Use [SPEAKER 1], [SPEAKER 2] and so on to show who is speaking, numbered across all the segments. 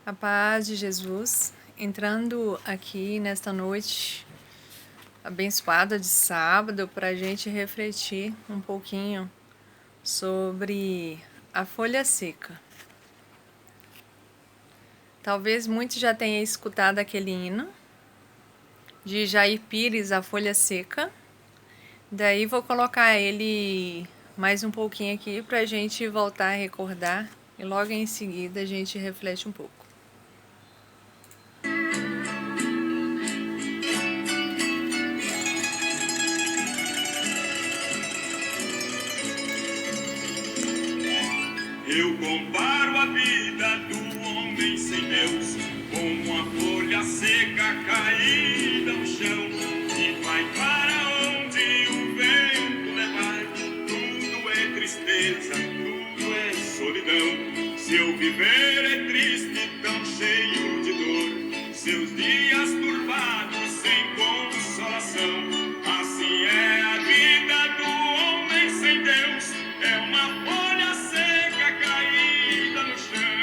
[SPEAKER 1] A paz de Jesus, entrando aqui nesta noite abençoada de sábado para a gente refletir um pouquinho sobre a folha seca. Talvez muitos já tenham escutado aquele hino de Jair Pires, A Folha Seca. Daí vou colocar ele mais um pouquinho aqui para a gente voltar a recordar e logo em seguida a gente reflete um pouco.
[SPEAKER 2] Eu comparo a vida do homem sem Deus como uma folha seca caída no chão e vai para onde o vento levar. Tudo é tristeza, tudo é solidão. Seu viver é triste, tão cheio de dor. Seus dias turvados, sem consolação. Assim é a vida do homem sem Deus. É uma folha seca caída no chão.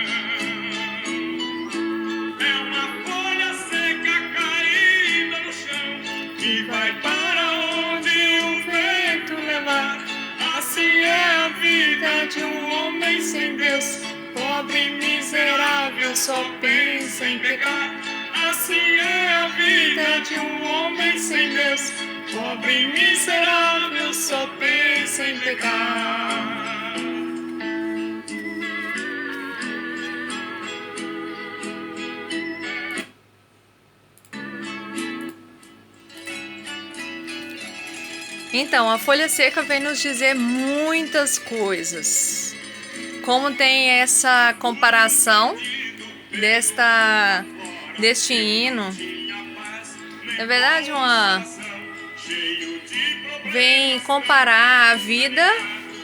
[SPEAKER 2] É uma folha seca caída no chão que vai para onde o vento levar. Assim é a vida de um homem sem Deus. Pobre e miserável, só pensa em pecar. Assim é a vida de um homem sem Deus. Pobre e miserável, só pensa em pecar.
[SPEAKER 1] Então, a folha seca vem nos dizer muitas coisas. Como tem essa comparação deste hino, na verdade, vem comparar a vida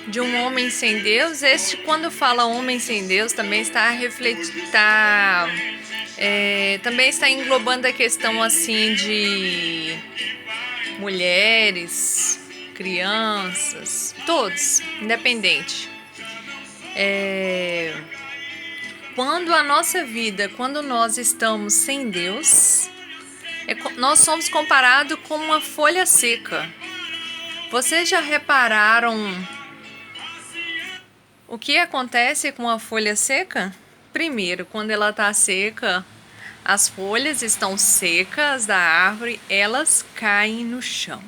[SPEAKER 1] de um homem sem Deus. Quando fala homem sem Deus, também também está englobando a questão assim de mulheres, crianças, todos, independente. Quando a nossa vida, quando nós estamos sem Deus, nós somos comparados com uma folha seca. Vocês já repararam o que acontece com a folha seca? Primeiro, quando ela está seca, as folhas estão secas da árvore, elas caem no chão.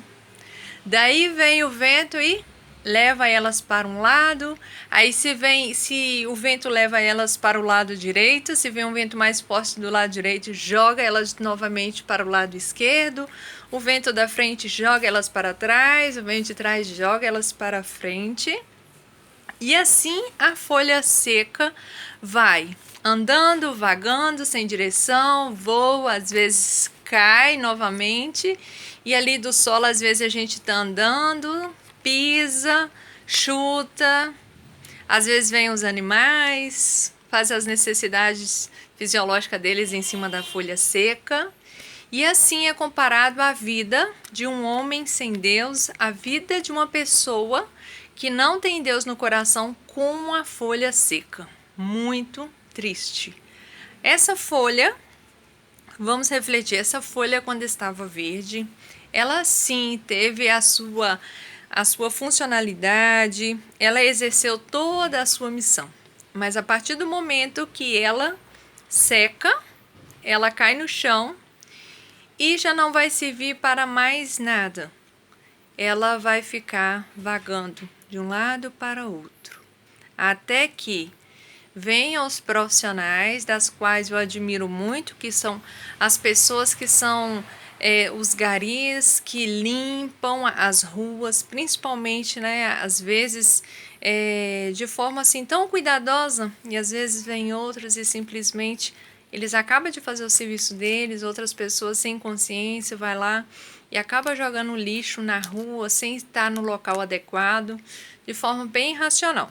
[SPEAKER 1] Daí vem o vento e leva elas para um lado. Aí se o vento leva elas para o lado direito, se vem um vento mais forte do lado direito, joga elas novamente para o lado esquerdo. O vento da frente joga elas para trás, o vento de trás joga elas para frente. E assim a folha seca vai andando, vagando, sem direção, voa, às vezes cai novamente. E ali do solo, às vezes a gente está andando, pisa, chuta. Às vezes vêm os animais, faz as necessidades fisiológicas deles em cima da folha seca. E assim é comparado a vida de um homem sem Deus, a vida de uma pessoa que não tem Deus no coração, com uma folha seca. Muito triste. Essa folha, vamos refletir, essa folha quando estava verde, ela sim teve a sua funcionalidade, ela exerceu toda a sua missão. Mas a partir do momento que ela seca, ela cai no chão e já não vai servir para mais nada. Ela vai ficar vagando de um lado para outro, até que venham os profissionais, das quais eu admiro muito, que são as pessoas que são os garis que limpam as ruas, principalmente, né, às vezes de forma assim tão cuidadosa, e às vezes vem outros e simplesmente eles acabam de fazer o serviço deles, outras pessoas sem consciência vai lá e acaba jogando lixo na rua sem estar no local adequado, de forma bem irracional.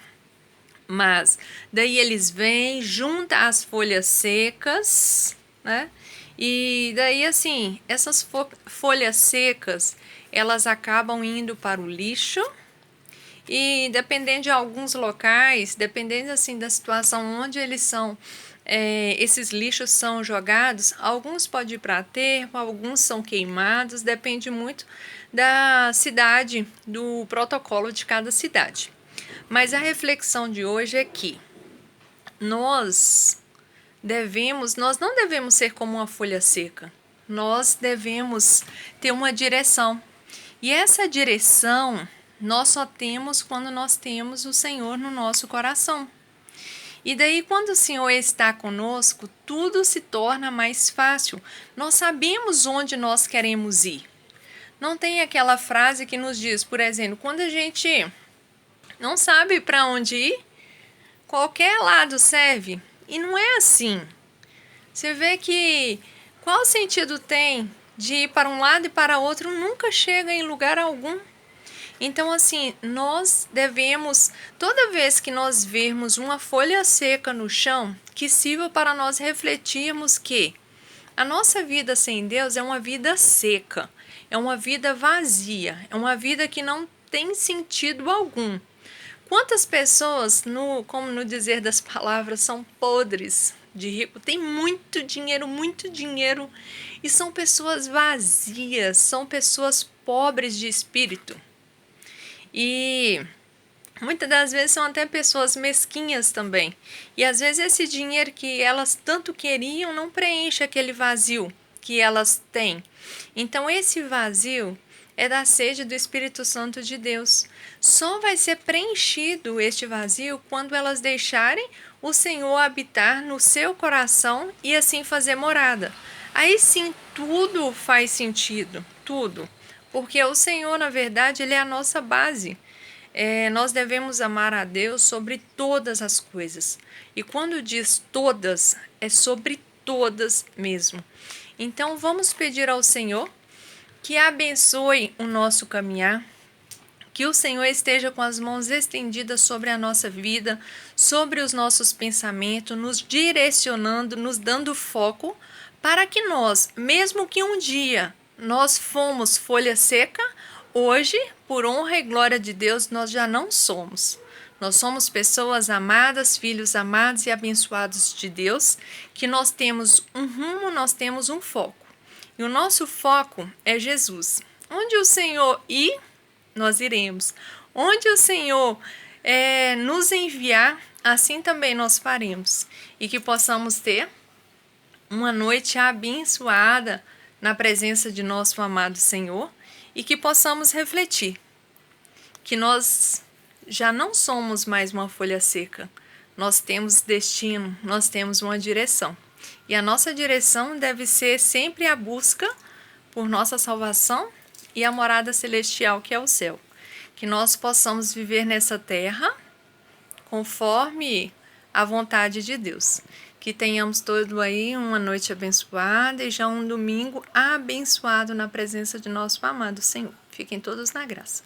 [SPEAKER 1] Mas daí eles vêm, juntam as folhas secas, né? E daí assim, essas folhas secas, elas acabam indo para o lixo. E dependendo de alguns locais, dependendo assim da situação onde eles são esses lixos são jogados, alguns podem ir para aterro, alguns são queimados, depende muito da cidade, do protocolo de cada cidade. Mas a reflexão de hoje é que nós não devemos ser como uma folha seca. Nós devemos ter uma direção. E essa direção nós só temos quando nós temos o Senhor no nosso coração. E daí, quando o Senhor está conosco, tudo se torna mais fácil. Nós sabemos onde nós queremos ir. Não tem aquela frase que nos diz, por exemplo, quando a gente não sabe para onde ir, qualquer lado serve. E não é assim. Você vê que qual sentido tem de ir para um lado e para outro, nunca chega em lugar algum. Então, assim, nós devemos, toda vez que nós vermos uma folha seca no chão, que sirva para nós refletirmos que a nossa vida sem Deus é uma vida seca, é uma vida vazia, é uma vida que não tem sentido algum. Quantas pessoas, como no dizer das palavras, são podres de rico, tem muito dinheiro, e são pessoas vazias, são pessoas pobres de espírito. E muitas das vezes são até pessoas mesquinhas também. E às vezes esse dinheiro que elas tanto queriam não preenche aquele vazio que elas têm. Então esse vazio é da sede do Espírito Santo de Deus. Só vai ser preenchido este vazio quando elas deixarem o Senhor habitar no seu coração e assim fazer morada. Aí sim tudo faz sentido, tudo. Porque o Senhor, na verdade, Ele é a nossa base. Nós devemos amar a Deus sobre todas as coisas. E quando diz todas, é sobre todas mesmo. Então vamos pedir ao Senhor que abençoe o nosso caminhar, que o Senhor esteja com as mãos estendidas sobre a nossa vida, sobre os nossos pensamentos, nos direcionando, nos dando foco, para que nós, mesmo que um dia nós fomos folha seca, hoje, por honra e glória de Deus, nós já não somos. Nós somos pessoas amadas, filhos amados e abençoados de Deus, que nós temos um rumo, nós temos um foco. E o nosso foco é Jesus. Onde o Senhor ir, nós iremos. Onde o Senhor nos enviar, assim também nós faremos. E que possamos ter uma noite abençoada na presença de nosso amado Senhor e que possamos refletir que nós já não somos mais uma folha seca. Nós temos destino, nós temos uma direção. E a nossa direção deve ser sempre a busca por nossa salvação e a morada celestial que é o céu. Que nós possamos viver nessa terra conforme a vontade de Deus. Que tenhamos todo aí uma noite abençoada e já um domingo abençoado na presença de nosso amado Senhor. Fiquem todos na graça.